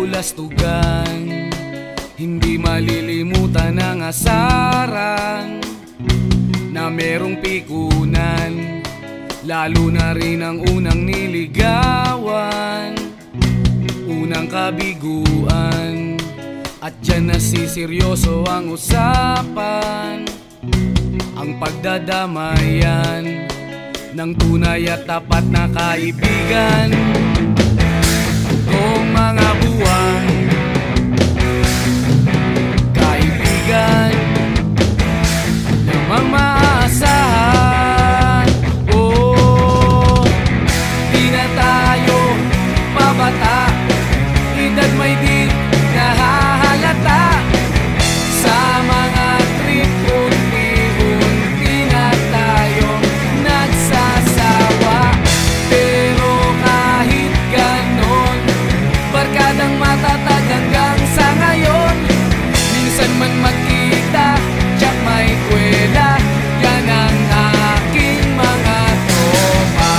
kabulastugan, hindi malilimutan ang asaran na merong pikunan, lalo na rin ang unang niligawan, unang kabiguan. At dyan nasiseryoso ang usapan, ang pagdadamayan ng tunay at tapat na kaibigan. Kung mga buwan, kaibigan namang maaasahan. Oh, di na tayo pabata, edad may di nahahalata. Sa mga trip unti-unti na tayong nagsasawa. Pero kahit ganon, barkadang matatag hanggang sa ngayon. Minsan man magkita, tsak may kwela, yan ang aking mga tropa.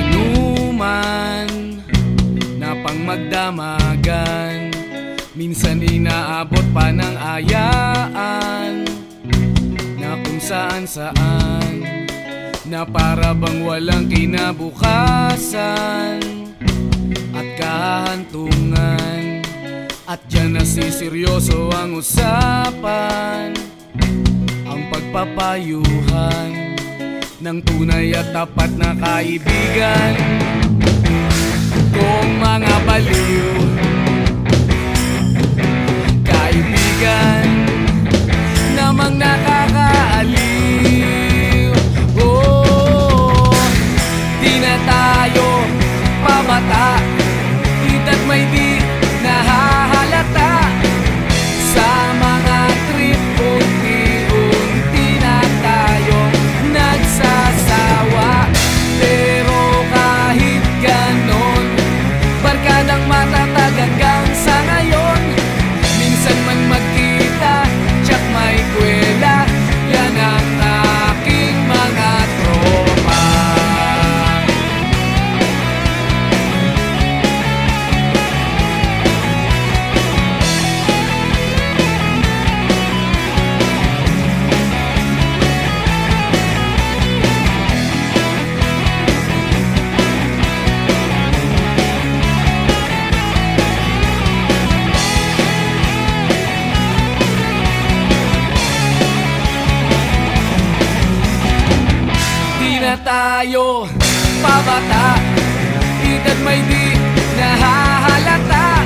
Inuman na pang magdamagan, minsan inaabot pa ng ayaan na kung saan-saan, na para bang walang kinabukasan at kahantungan. At dyan nasiseryoso ang usapan, ang pagpapayuhan ng tunay at tapat na kaibigan. Kung mga baliw, kaibigan namang nakakaaliw. Oh, di na tayo pabata, edad may di nahahalata. Sa mga trip unti-unti na tayong nagsasawa. Pero kahit ganon, barkadang matatag hanggang sa ngayon. Minsan man magkita, tsak may kwela, yan ang aking mga tropa. Tayo pabata, edad may di nahahalata.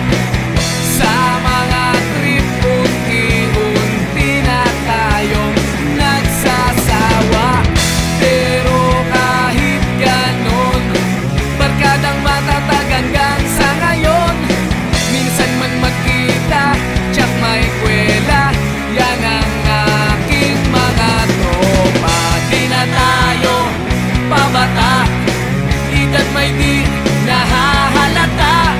Sa mga trip unti-unti na tayong nagsasawa. Pero kahit ganon, barkadang matatag hanggang sa ngayon. Minsan man magkita, tsak may kwela, yan ang aking mga tropa. Di na tayo pabata, edad may di nahahalata.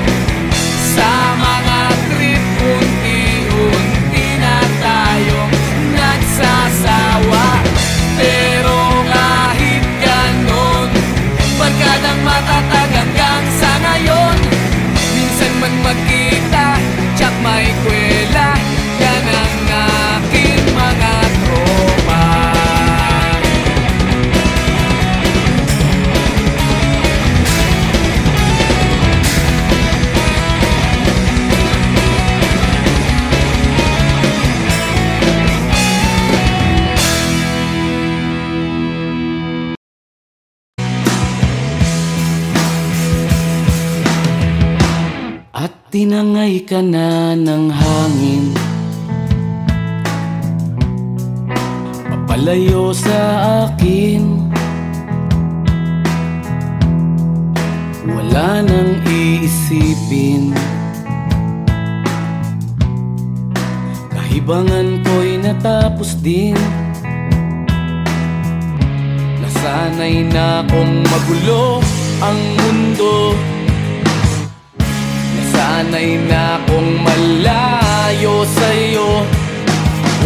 Sa mga trip unti-unti na tayong nagsasawa. Pero kahit ganon, barkadang matatag hanggang sa ngayon. Minsan man magkita, tsak may kwela, yan ang aking mga tropa. At tinangay ka na ng hangin, papalayo sa akin. Wala nang iisipin, kahibangan ko'y natapos din. Nasanay na kong magulo ang mundo, nasanay na kong malayo. tayo sa'yo.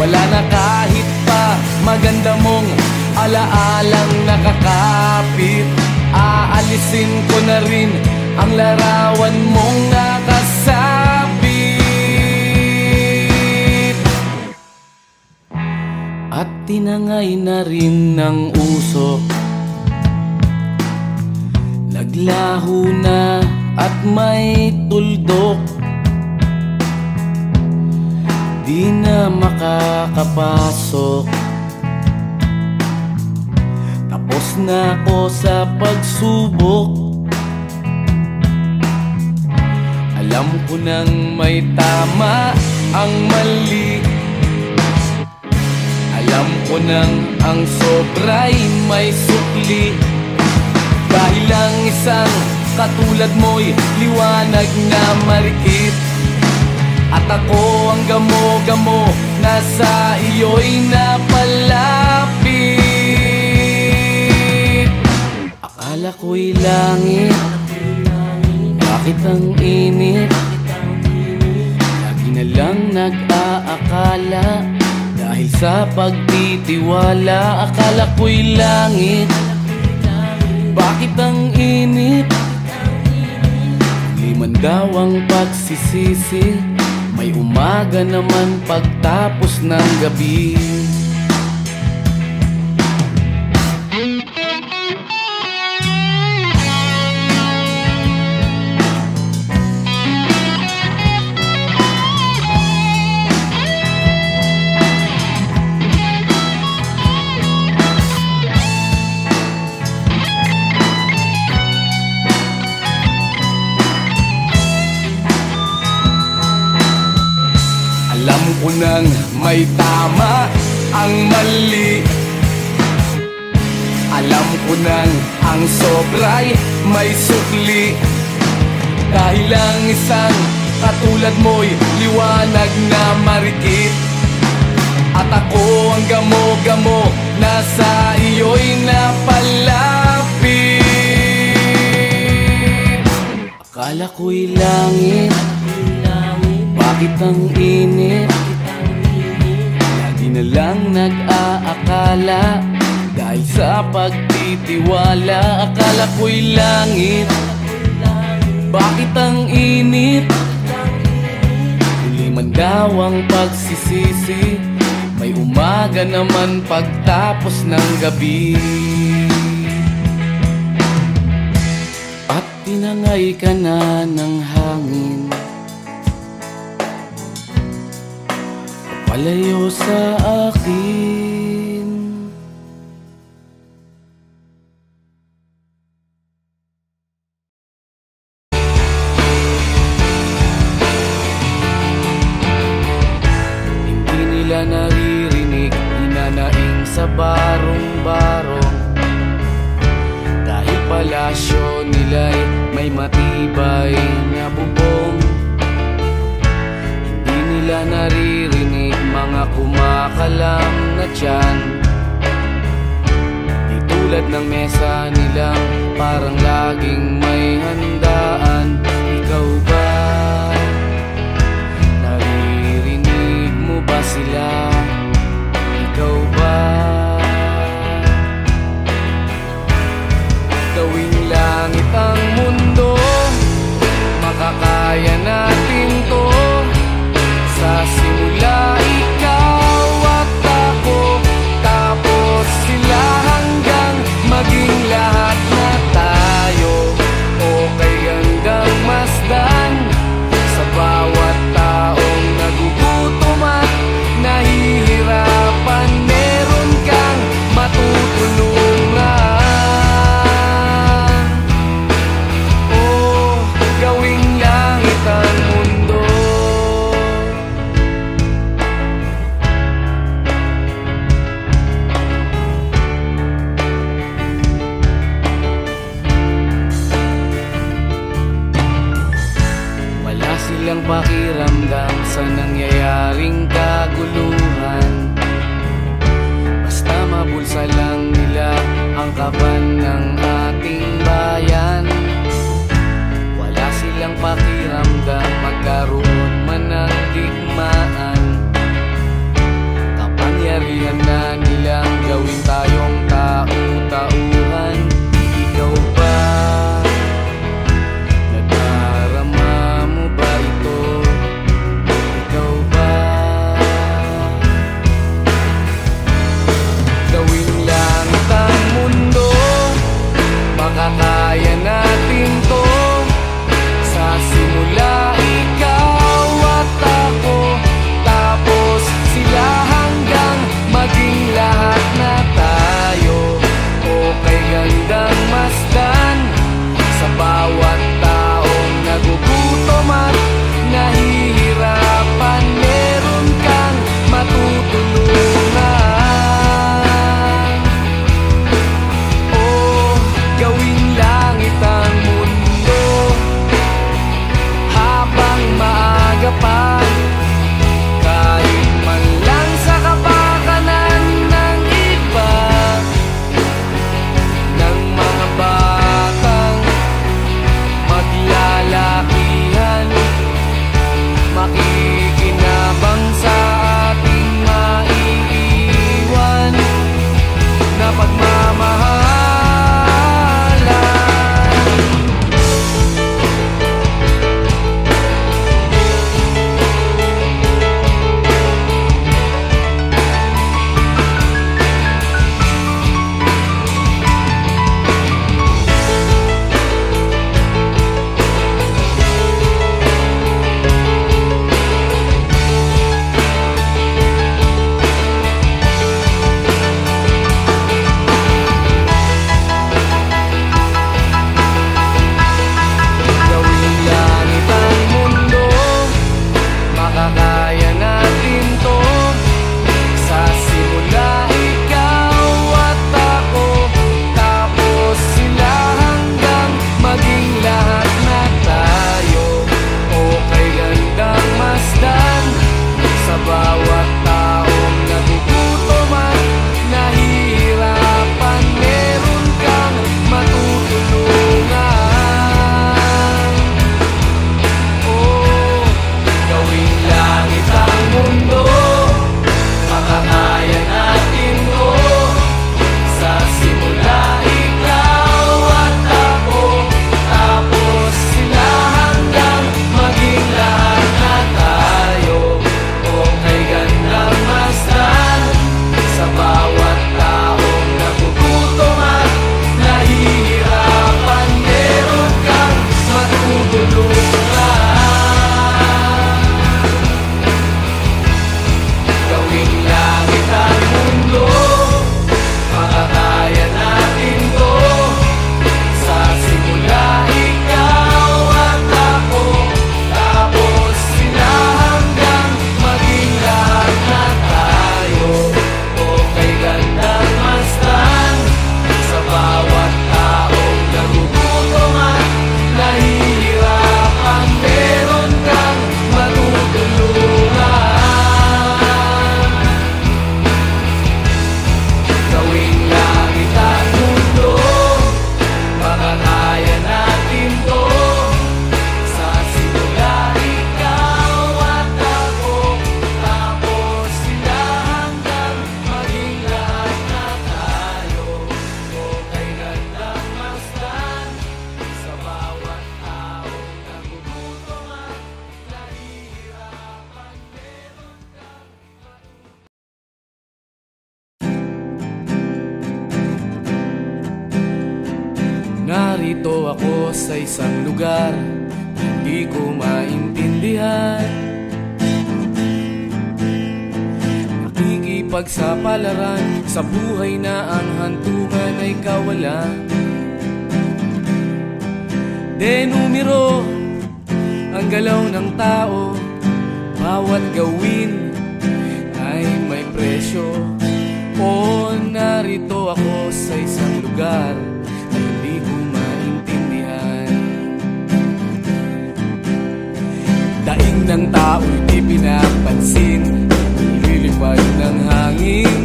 Wala na kahit pa maganda mong alaalang nakakapit. Aalisin ko na rin ang larawan mong nakasabit. At tinangay na rin ng usok, naglaho na at may tuldok. Di na makakapasok. Tapos na ako sa pagsubok. Alam ko nang may tama ang mali. Alam ko nang ang sobra'y may sukli. Dahil lang isang katulad mo'y liwanag na marikit. At ako ang gamo-gamo na sa iyo'y napalapit. Akala ko'y langit, bakit ang init? Lagi na lang nag-aakala, dahil sa pagtitiwala. Akala ko'y langit, bakit ang init? Di man daw ang pagsisisi, may umaga naman pagtapos ng gabi. Alam ko nang may tama ang mali. Alam ko nang ang sobra'y may sukli. Dahil lang isang katulad mo'y liwanag na marikit. At ako ang gamo-gamo na sa iyo'y napalapit. Akala ko'y langit, bakit ang init? Lagi na lang nag-aakala, dahil sa pagtitiwala. Akala ko'y langit, bakit ang init? Huli man daw ang pagsisisi, may umaga naman pagtapos ng gabi. At tinangay ka na ng hangin, palayo sa akin. Hindi nila naririnig, hinanaing sa barong-barong. Dahil palasyo nila'y may matibay na bubong. Hindi nila naririnig mga kumakalam na tiyan. Di tulad ng mesa nilang parang laging may handaan. Ikaw ba? Naririnig mo ba sila? Ikaw ba? Gawing langit ang mundo, makakaya natin to. Sa simula ikaw at ako, tapos sila, hanggang maging lahat na tayo. Okay hanggang masdan sa bawat taong nagugutom at nahihirapan. Meron kang matutulungan. Oh, gawing langit ang mundo. Silang pakiramdam sa nangyayaring kaguluhan. Basta mabulsa lang nila ang kaban ng ating bayan. Wala silang pakiramdam magkaroon man ng digmaan. Narito ako sa isang lugar hindi ko maintindihan. Nakikipagsapalaran sa buhay na ang hantungan ay kawalan. Denumero ang galaw ng tao, bawat gawin ay may presyo. O narito ako sa isang lugar na hindi ko maintindihan. Daing ng tao'y di pinapansin, nililipad ng hangin.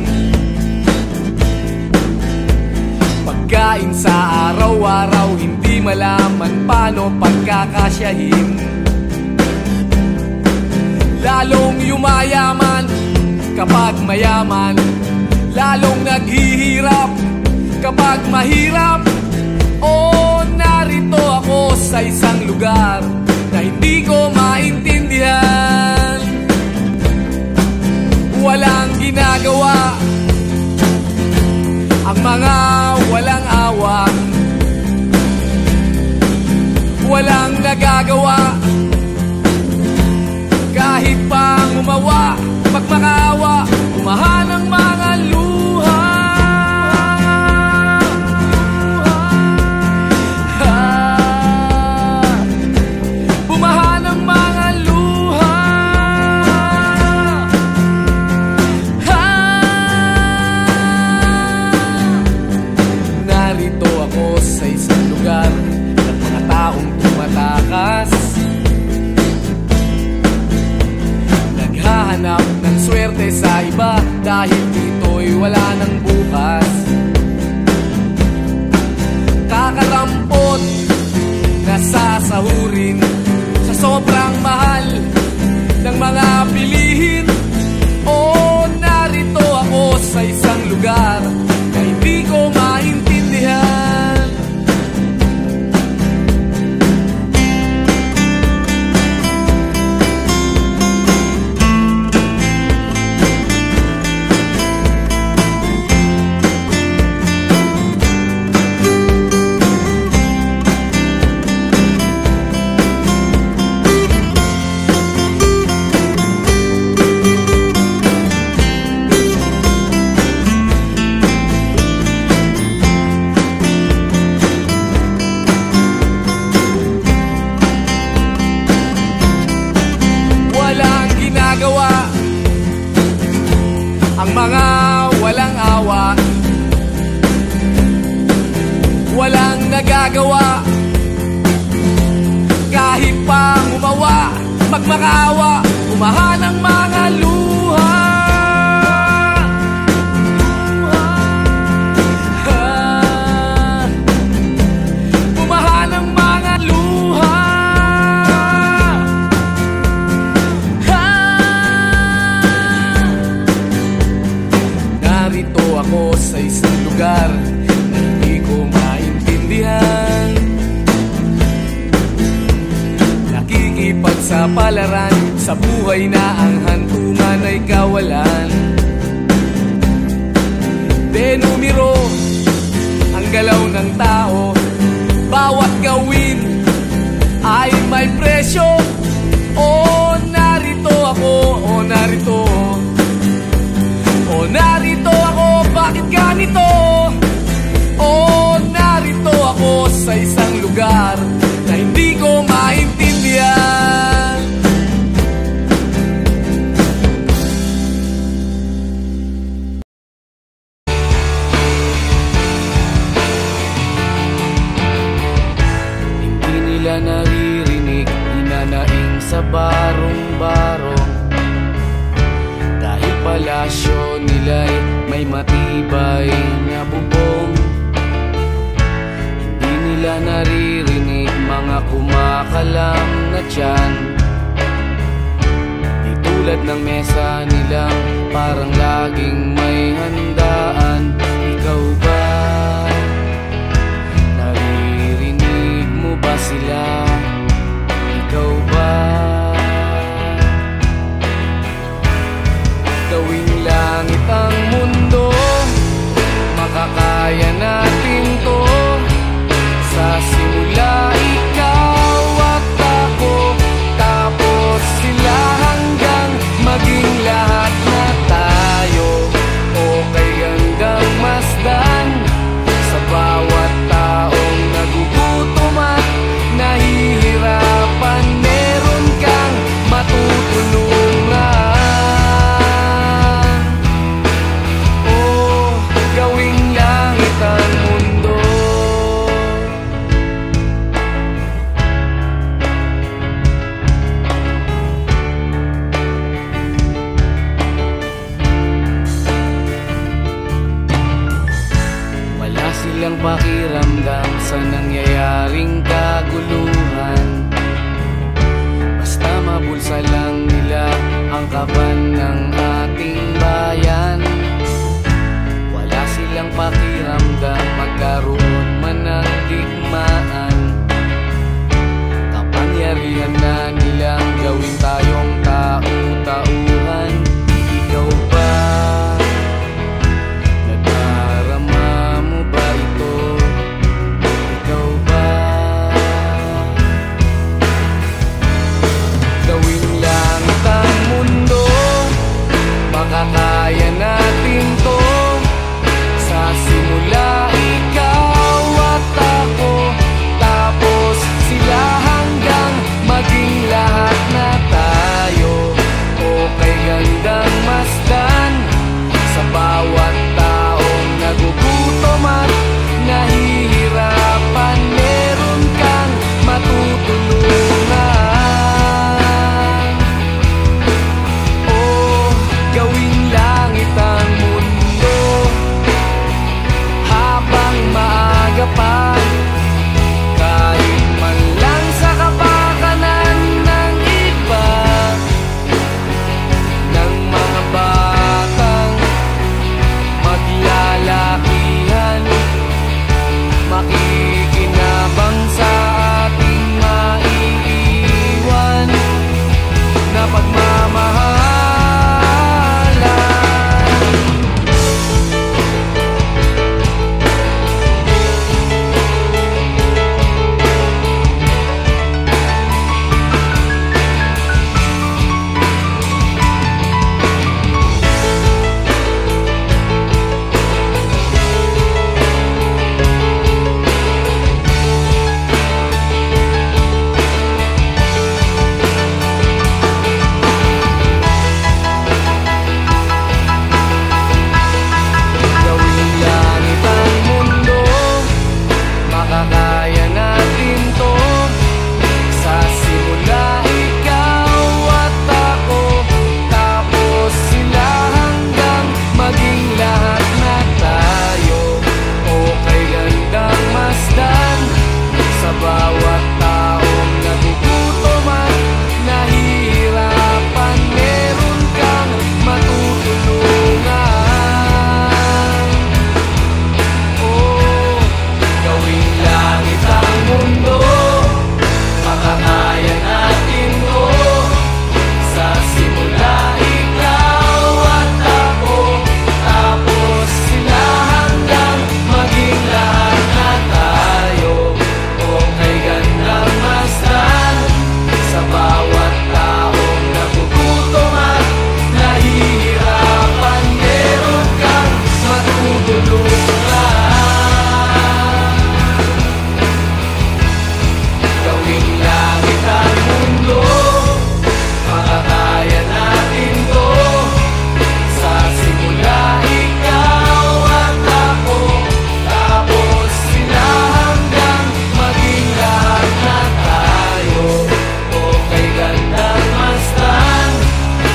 Pagkain sa araw-araw, hindi malaman paano pagkakasyahin. Lalong yumayaman kapag mayaman, lalong naghihirap kapag mahirap. O narito ako sa isang lugar na hindi ko maintindihan. Walang ginagawa ang mga walang awa, walang nagagawa kahit pang umawa, magmakaawa, umahan ang mga luha. Bumahan ang mga luha. Narito ako sa isang lugar ng mga taong tumatakas, naghahanap ng swerte sa iba dahil dito'y wala ng bukas. Kakarampot na sasahurin sa sobrang mahal ng mga bilihin. O narito ako sa isang lugar na hindi ko maintindihan. Ang mga walang awa, walang nagagawa kahit pang umawa, magmakaawa, umahan ang mga luha. Umahan ang mga luha. Narito ako sa isang lugar na hindi ko maintindihan. Nakikipagsapalaran sa buhay na ang hantungan ay kawalan. Denumero ang galaw ng tao, bawat gawin ay may presyo. O narito ako, o narito, o narito ako, bakit ganito? O narito ako sa isang lugar na hindi ko maintindihan. Hindi nila naririnig, hinanaing sa barong-barong, dahil palasyo nila'y may matibay na bubong. Hindi nila naririnig mga kumakalam na tiyan, di tulad ng mesa nilang parang laging may handaan. Ikaw ba? Naririnig mo ba sila? Ikaw ba? Gawing langit ang mundo, makakaya natin to. Sa pakiramdam sa nangyayaring kaguluhan. Basta mabulsa lang nila ang kaban ng ating bayan. Wala silang pakiramdam magkaroon man ng digmaan. Kapangyarihan na nilang gawin tayong tau-tauhan. Ikaw ba? Nadarama mo ba ito? Ikaw ba? Gawing langit ang mundo, makakaya natin to. Sa simula ikaw at ako, tapos sila hanggang maging lahat na tayo. Okay gandang masdan sa bawat taong nagugutom at nahihirapan. Meron kang matutulungan. Oh, gawing langit ang mundo habang maaga pa. Kahit man lang sa kapakanan ng iba, ng mga batang maglalakihan, makikinabang sa ating maiiwan na pagmamahalan. Gawing langit ang mundo, makakaya natin to. Sa simula ikaw at ako, tapos sila hanggang maging lahat na tayo. Okay gandang masdan sa bawat taong nagugutom at nahihirapan. Meron kang matutulungan. Oh, gawing langit ang mundo, makakaya natin to. Sa simula ikaw at ako, tapos sila hanggang maging lahat na tayo. Okay gandang masdan sa bawat taong nagugutom at nahihirapan. Meron kang matutulungan. Gawing langit ang mundo, makakaya natin to. Sa simula ikaw at ako, tapos sila hanggang maging lahat na tayo. Okay gandang masdan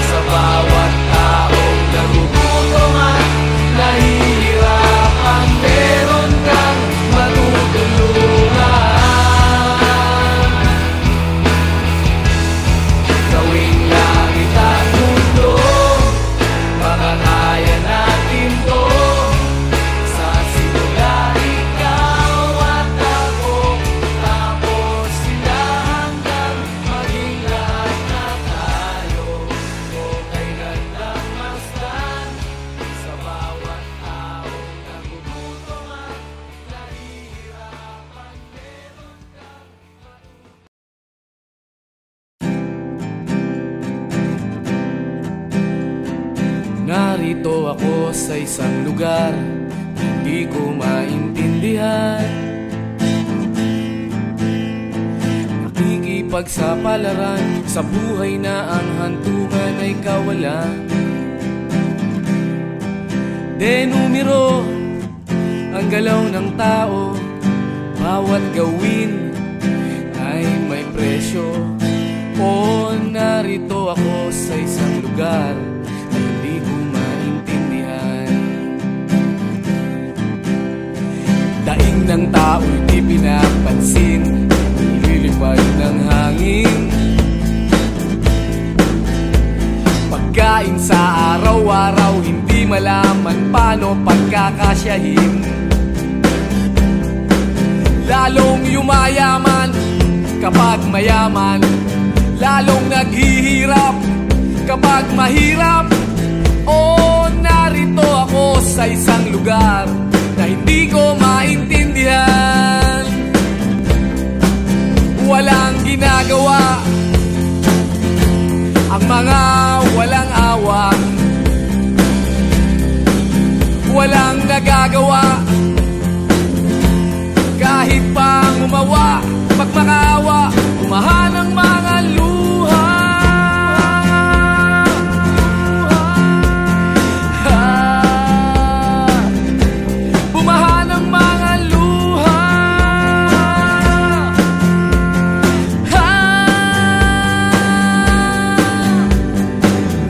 sa bawat taong nagugutom at nahihirapan. Meron kang matutulungan. Gawing langit ang mundo, makakaya natin to. Sa simula ikaw at ako, tapos sila hanggang maging lahat na tayo. Okay gandang masdan sa bawat taong nagugutom at nahihirapan. Narito ako sa isang lugar hindi ko maintindihan. Nakikipagsapalaran sa buhay na ang hantungan ay kawalan. Denumero ang galaw ng tao, bawat gawin ay may presyo. O narito ako sa isang lugar na hindi ko maintindihan. Daing ng tao tao'y di pinapansin, nililipad ng hangin. Pagkain sa araw-araw, hindi malaman paano pagkakasyahin. Lalong yumayaman kapag mayaman, lalong naghihirap kapag mahirap. Oh, narito ako sa isang lugar na hindi ko maintindihan. Walang ginagawa ang mga walang awa, walang nagagawa kahit pang umawa, magmakaawa, umahan ang mga luha. Bumahan ang mga luha.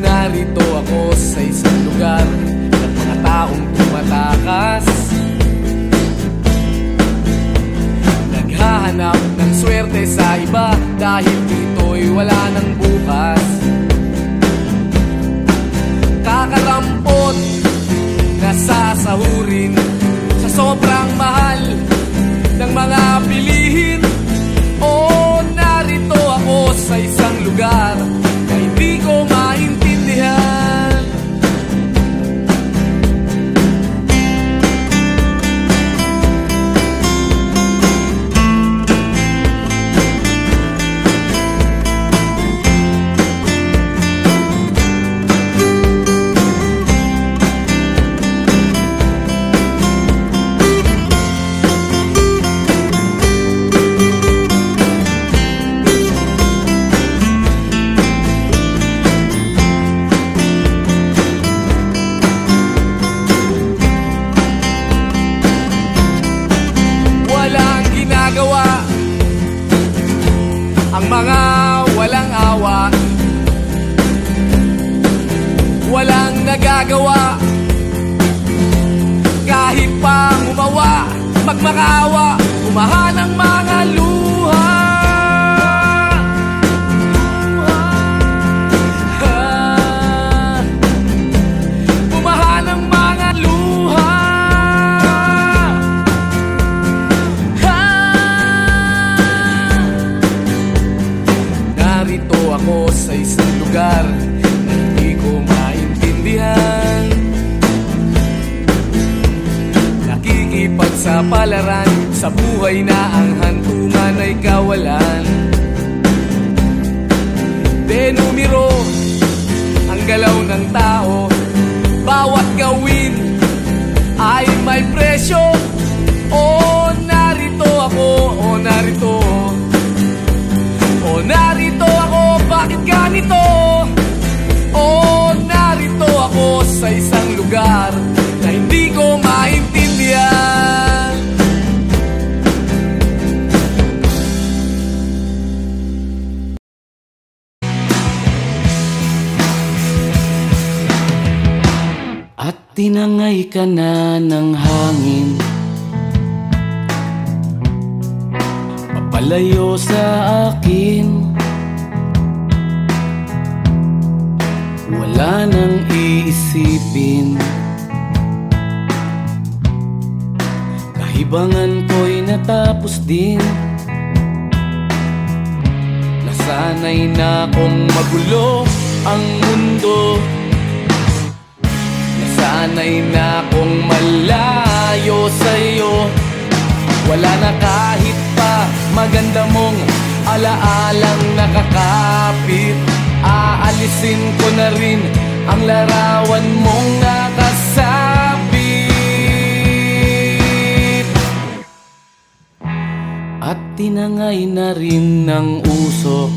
Narito ako sa isang lugar ng mga taong tumatakas, naghahanap ng swerte sa iba dahil dito'y wala ng bukas. Kakarampot na sasahurin sa sobrang mahal ng mga bilihin. Oh, narito ako sa isang lugar na hindi ko maintindihan. Ang mga walang awa, walang nagagawa kahit pang umawa, magmakaawa, umahan ang mga luha. Umahan ang mga luha. Narito ako sa isang lugar na hindi ko maintindihan. Nakikipagsapalaran sa buhay na ang hantungan ay kawalan. Denumero ang galaw ng tao, bawat gawin ay may presyo. Oh, narito ako, oh, narito. Oh, narito ako, bakit ganito? Oh, narito ako sa isang lugar na hindi ko maintindihan. At tinangay ka na ng hangin, papalayo sa akin. Wala nang iisipin, kahibangan ko'y natapos din. Nasanay na kong magulo ang mundo, nasanay na kong malayo sa'yo. Wala na kahit pa maganda mong alaalang nakakapit. Aalisin ko na rin ang larawan mong nakasabit. At tinangay na rin ng usok,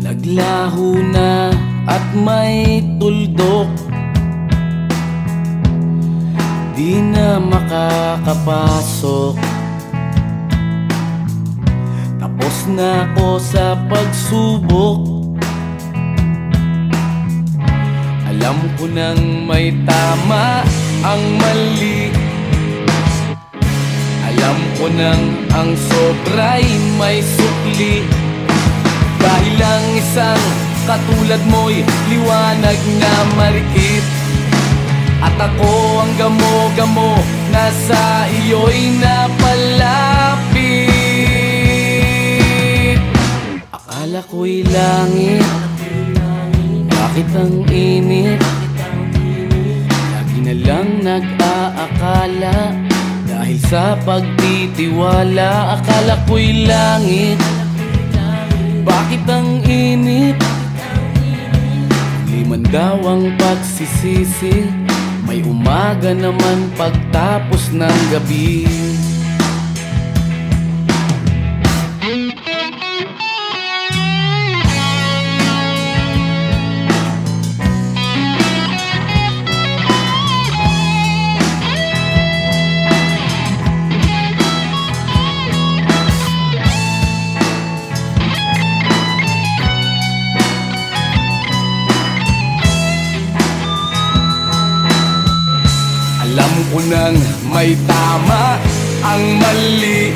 naglaho na at may tuldok. Di na makakapasok, tapos na ako sa pagsubok. Alam ko nang may tama ang mali, ko nang ang sobra'y may sukli. Dahil lang isang katulad mo'y liwanag na marikit. At ako ang gamo-gamo na sa iyo'y napalapit. Akala ko'y langit, bakit ang init? Lagi na lang nag-aakala, dahil sa pagtitiwala. Akala ko'y langit, bakit ang init? Di man daw ang pagsisisi, may umaga naman pagtapos ng gabi. Alam ko nang may tama ang mali.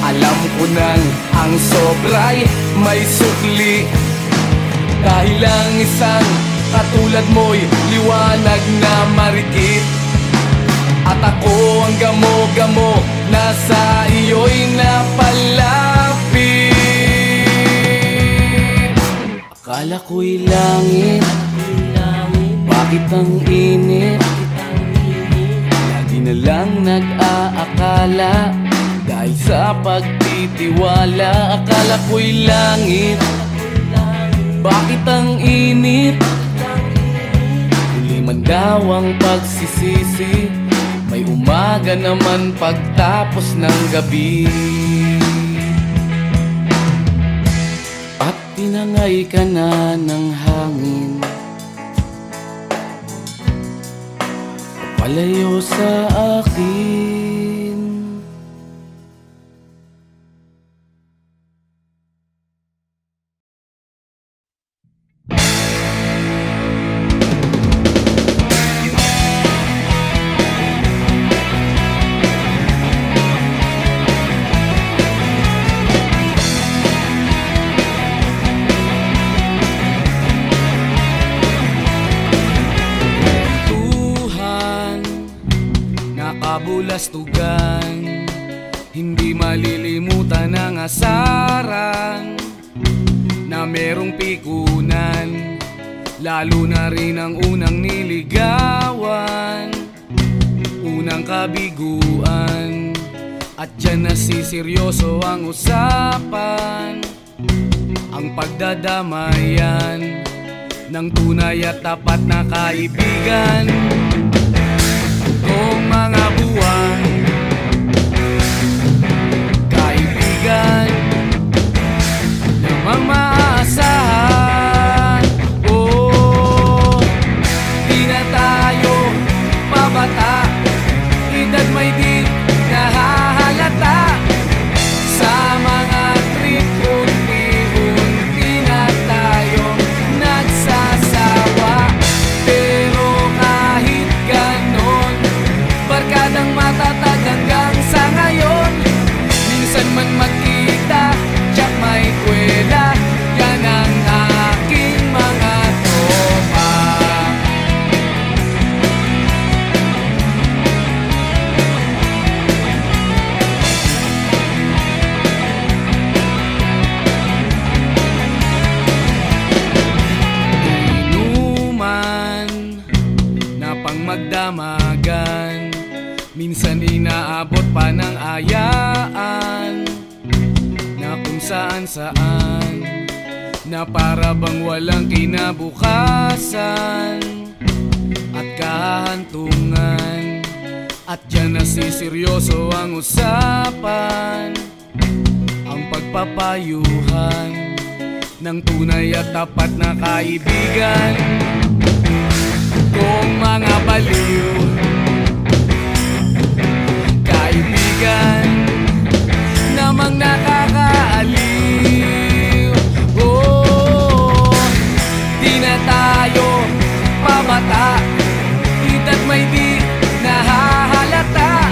Alam ko nang ang sobra'y may sukli. Dahil lang isang katulad mo'y liwanag na marikit. At ako ang gamo-gamo na sa iyo'y napalapit. Akala ko'y langit, bakit ang init? Lagi na lang nag-aakala, dahil sa pagtitiwala. Akala ko'y langit, bakit ang init? Huli man daw ang pagsisisi, may umaga naman pagtapos ng gabi. At tinangay ka na ng hangin, palayo sa akin. Nakabulastugan, hindi malilimutan ang asaran na merong pikunan, lalo na rin ang unang niligawan, unang kabiguan. At dyan nasiseryoso ang usapan, ang pagdadamayan ng tunay at tapat na kaibigan. Kung mga buwan, kaibigan namang maaasahan. Oh, di na tayo pabata, edad may di nahahalata. Sa mga trip, unti-unti na tayong nagsasawa. Pero kahit ganon, barkadang matatag hanggang sa ngayon. Minsan man magkita, tsak may kwela, yan ang aking mga tropa. Inuman na pang magdamagan, minsan inaabot pa ng ayaan, na kung saan-saan, na para bang walang kinabukasan at kahantungan. At dyan nasiseryoso ang usapan, ang pagpapayuhan ng tunay at tapat na kaibigan. Kung mga baliw, kaibigan namang nakakaaliw. Oh, di na tayo pabata, edad may di nahahalata.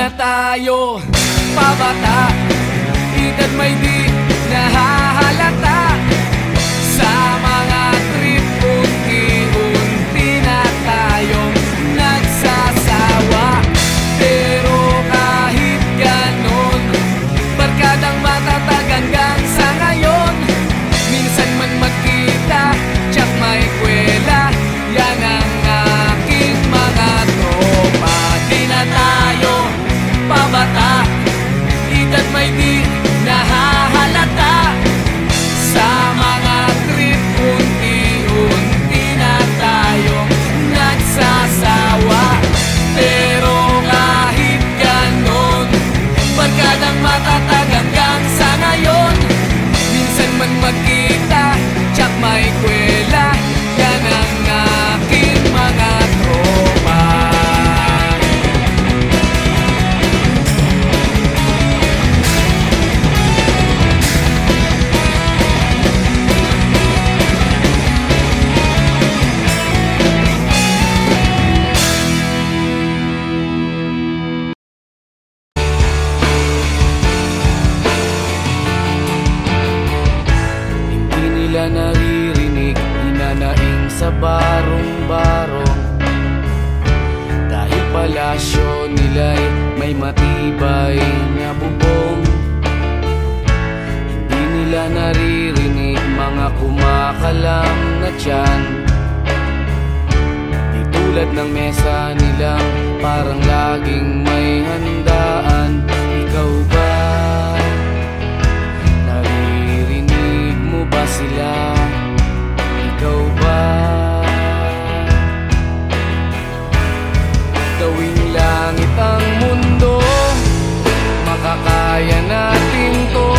na tayo pabata, edad may di nahahalata. Sa mga trip unti-unti na tayong nagsasawa. Pero kahit ganon, barkadang matatag hanggang sa ngayon. Minsan man magkita, tsak may kwela, yan ang aking mga tropa. Di na tayo pabata, edad may di nahahalata. Sa mga trip unti-unti na tayong nagsasawa. Pero kahit ganon, barkadang matatag hanggang sa ngayon. Minsan man magkita, tsak may kwela, yan ang aking mga tropa. Hindi nila naririnig, hinanaing sa barong-barong. Dahil palasyo nila'y may matibay na bubong. Hindi nila naririnig mga kumakalam na tiyan. Di tulad ng mesa nilang parang laging may handaan. Ikaw ba? Naririnig mo ba sila? Ikaw ba? Gawing langit ang mundo, makakaya natin to.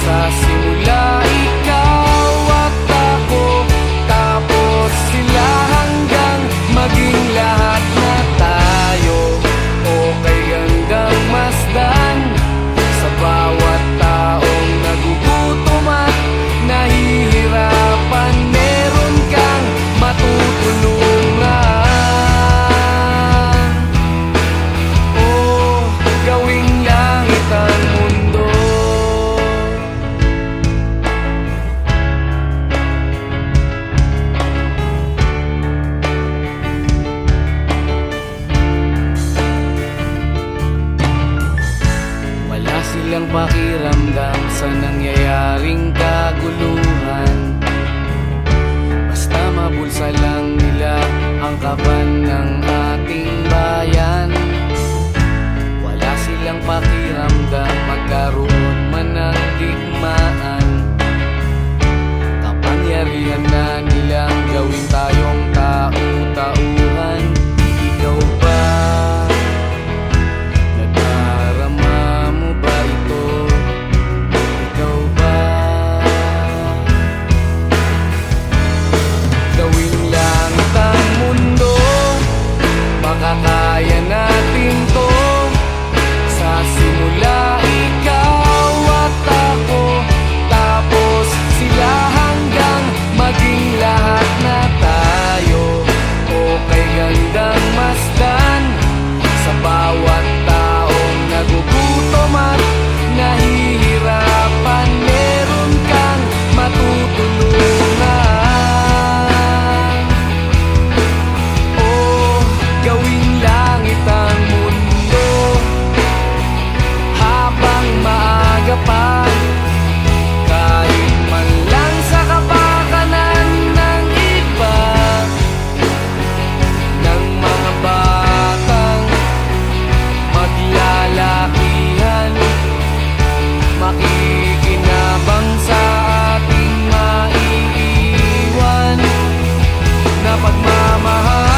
Sa simula ikaw at ako, tapos sila hanggang maging lahat na tayo. Okay hanggang masdan, sa bawat taong nagugutom at nahihirapan, meron kang matutulungan. Oh, gawing langit ang mundo. Wala silang pakiramdam sa nangyayaring kaguluhan. Basta mabulsa lang nila ang kaban ng ating bayan. Wala silang pakiramdam magkaroon man ng digmaan. Kapangyarihan na nilang gawin tayong tau-tauhan. Ikaw ba? Nadarama mo ba ito? Ikaw ba? Gawing langit ang mundo, makakaya natin to. Sa simula ikaw at ako, tapos sila hanggang maging lahat na tayo. Okay hanggang masdan, sa bawat taong nagugutom at nahihirapan, meron kang matutulungan. Oh, gawing langit ang mundo, habang maaga pa. Kahit man lang sa kapakanan ng iba, ng mga batang maglalakihan, makikinabang sa ating maiiwan na pagmamahalan.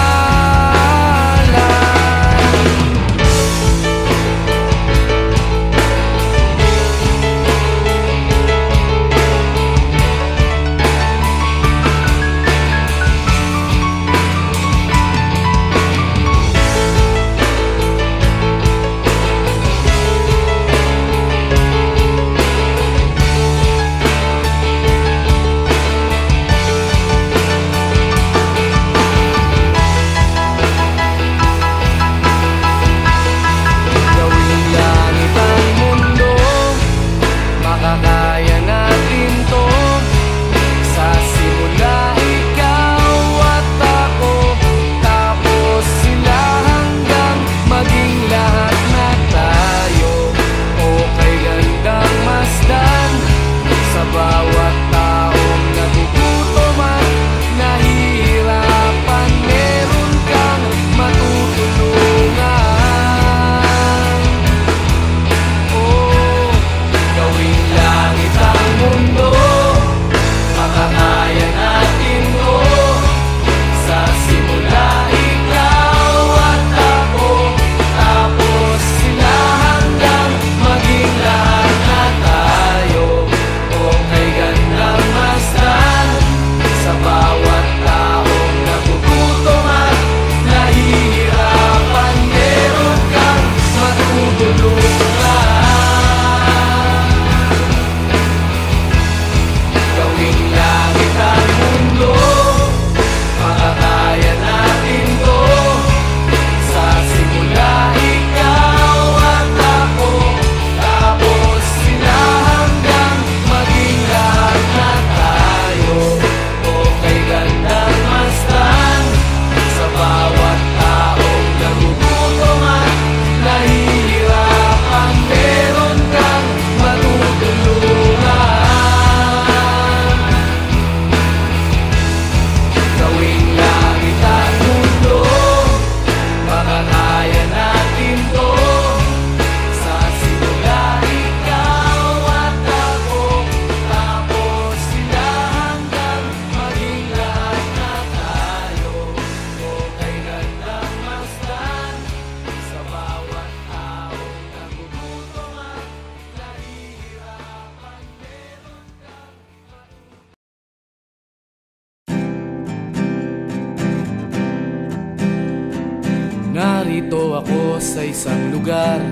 narito ako sa isang lugar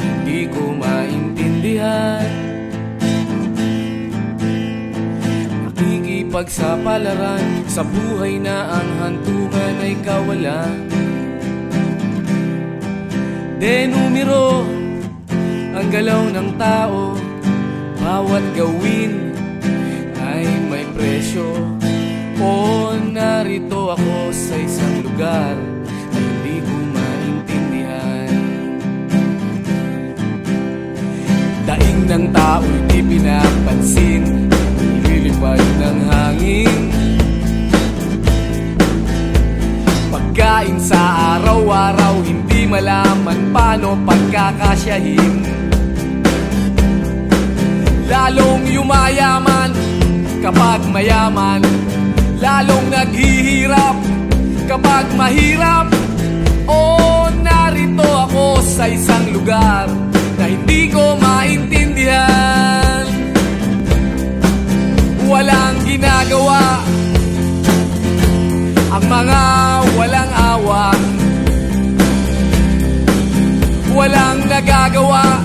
hindi ko maintindihan. Nakikipagsapalaran sa buhay na ang hantungan ay kawalan. Denumero ang galaw ng tao, bawat gawin ay may presyo. O narito ako sa isang lugar na hindi ko maintindihan. Daing ng tao'y di pinapansin, ililipad ng hangin. Pagkain sa araw-araw, hindi malaman paano pagkakasyahin. Lalong yumayaman kapag mayaman, lalong naghihirap kapag mahirap. O narito ako sa isang lugar na hindi ko maintindihan. Walang ginagawa ang mga walang awa, walang nagagawa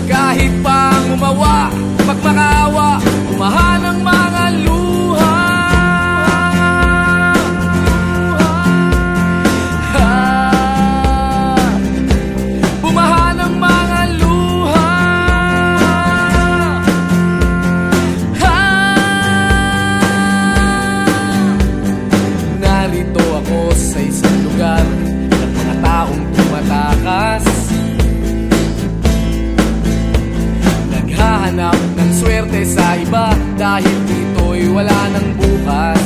kahit pang umawa, magmakaawa, umahan ang mga luha. Bumahan ang mga luha. Narito ako sa isang lugar ng mga taong tumatakas, naghahanap ng swerte sa iba dahil dito'y wala ng bukas.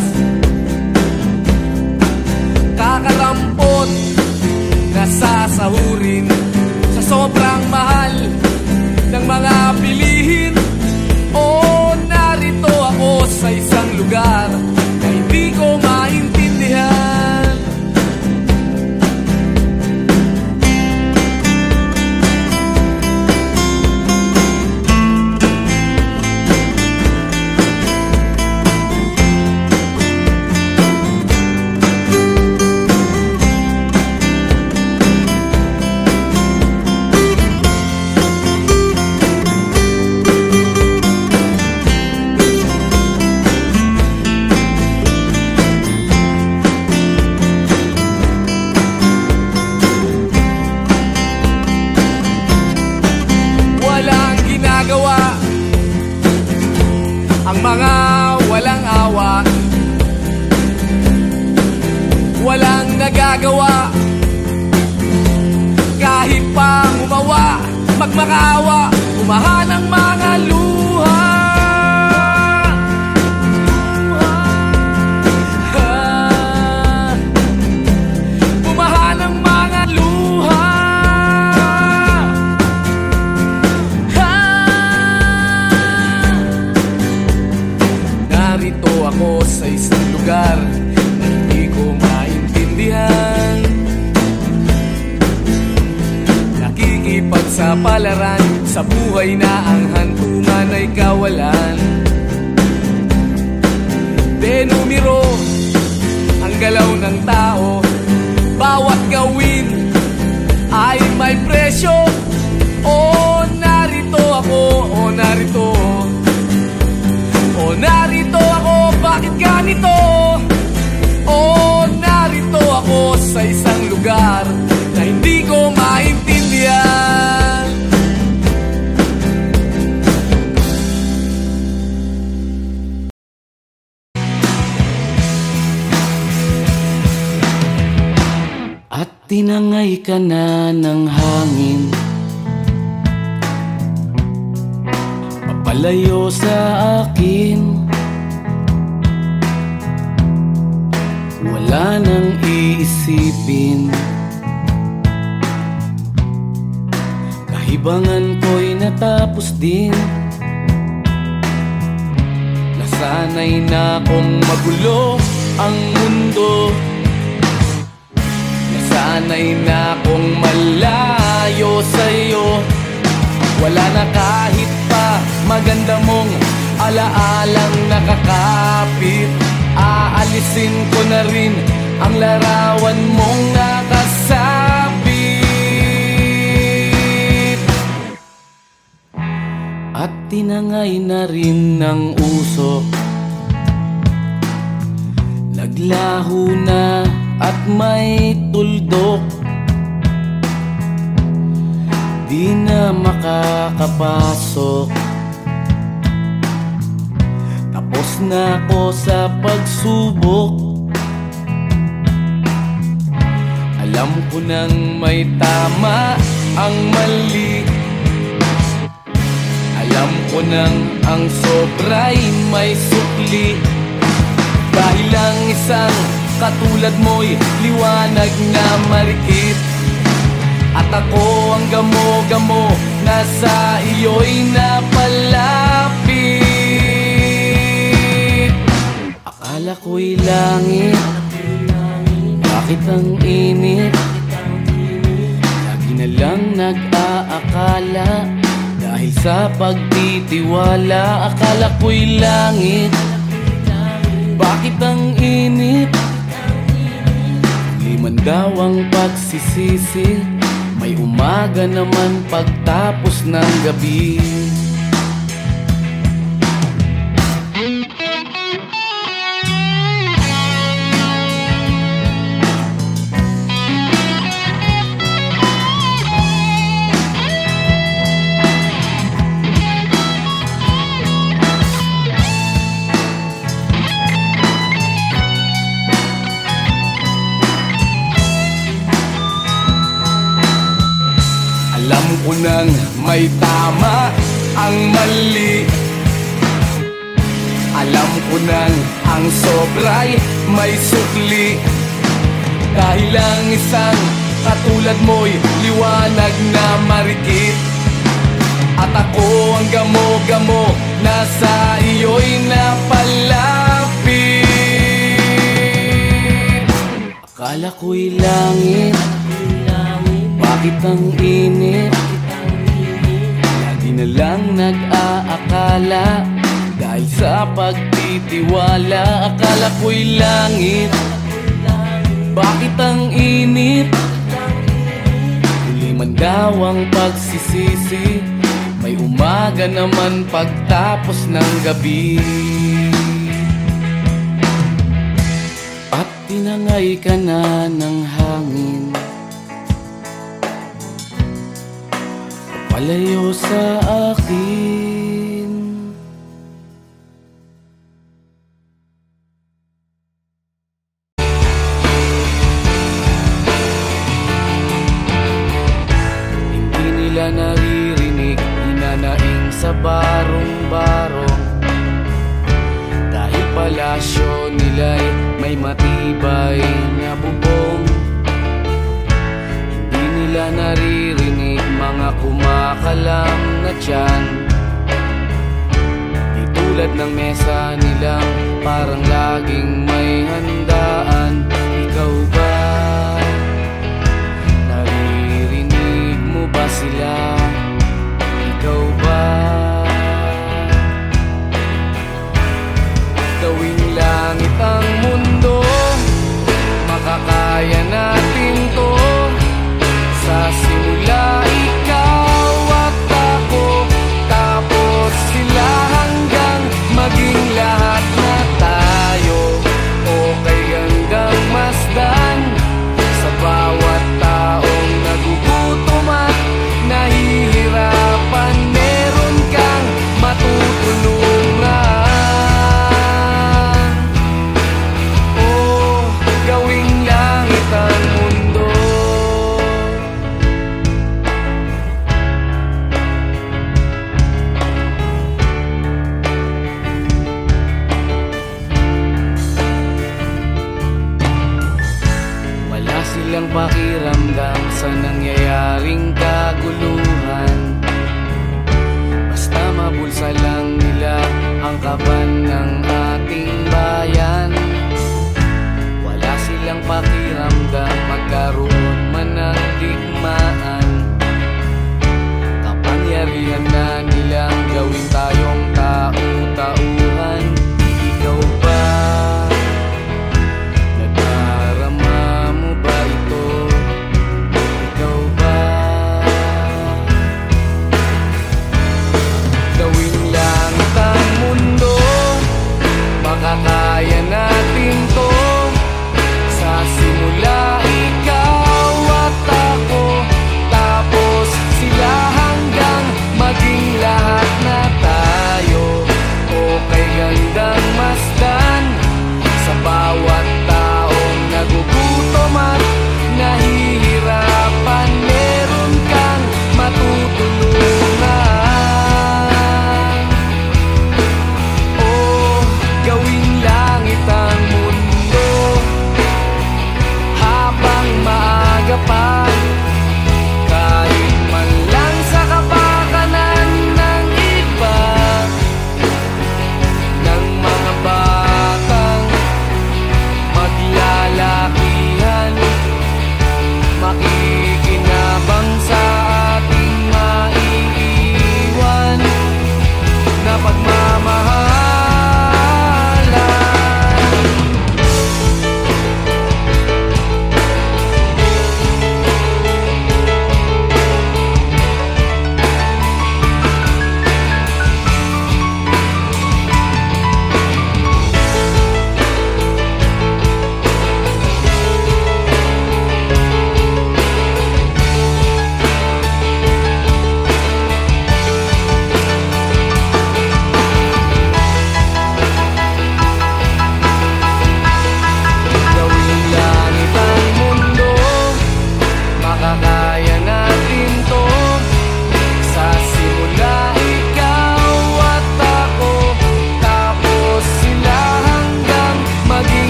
Kakarampot na sasahurin sa sobrang mahal ng mga bilihin. O narito ako sa isang lugar na hindi ko maintindihan. Ang mga walang awa, walang nagagawa kahit pang umawa, magmakaawa, umahan ang mga luha. Bumahan ang mga luha. Narito ako sa isang lugar na hindi ko maintindihan. Nakikipagsapalaran sa buhay na ang hantungan ay kawalan. Denumero ang galaw ng tao, bawat gawin ay may presyo. O narito ako, o narito, o narito ako, bakit ganito? O narito ako sa isang lugar na hindi ko maintindihan. At tinangay ka na ng hangin, papalayo sa akin. Wala nang iisipin, kahibangan ko'y natapos din. Nasanay na kong magulo ang mundo, nasanay na kong malayo sa'yo. Wala na kahit pa maganda mong alaalang nakakapit. Aalisin ko na rin ang larawan mong tinangay na rin ng usok. Naglaho na at may tuldok, di na makakapasok. Tapos na ako sa pagsubok. Alam ko nang may tama ang mali. Alam ko nang ang sobra'y may sukli. Dahil ang isang katulad mo'y liwanag na marikit, at ako ang gamo-gamo na sa iyo'y napalapit. Akala ko'y langit, bakit ang init? Lagi na lang nag-aakala, dahil sa pagtitiwala. Akala ko'y langit, bakit ang init? Liman daw ang pagsisisi, may umaga naman pagtapos ng gabi. Alam ko nang may tama ang mali. Alam ko nang ang sobra'y may sukli. Dahil ang isang katulad mo'y liwanag na marikit, at ako ang gamo-gamo na sa iyo'y napalapit. Akala ko'y langit, bakit ang init? Lagi na lang nag-aakala, dahil sa pagtitiwala. Akala ko'y langit, bakit ang init? Huli man daw ang pagsisisi, may umaga naman pagtapos ng gabi. At tinangay ka na ng hangin, palayo sa akin. Hindi nila naririnig, hinanaing sa barong-barong, dahil palasyo nila'y may matibay na bubong. Hindi nila naririnig mga kumakalam na tiyan, di tulad ng mesa nilang parang laging may handaan. Ikaw ba? Naririnig mo ba sila? Ikaw ba? Gawing langit ang mundo, makakaya natin to. Sa simula ikaw at ako, tapos sila, hanggang maging lahat na tayo. Okay hanggang masdan sa bawat taong nagugutom at nahihirapan. Meron kang matutulungan. Oh, gawing langit ang mundo. Silang pakiramdam sa nangyayaring kaguluhan, basta mabulsa lang nila ang kaban ng ating bayan. Wala silang pakiramdam magkaroon man ng digmaan. Kapangyarihan na nilang gawin tayong tau-tauhan. Ikaw ba? Gawing lang kaya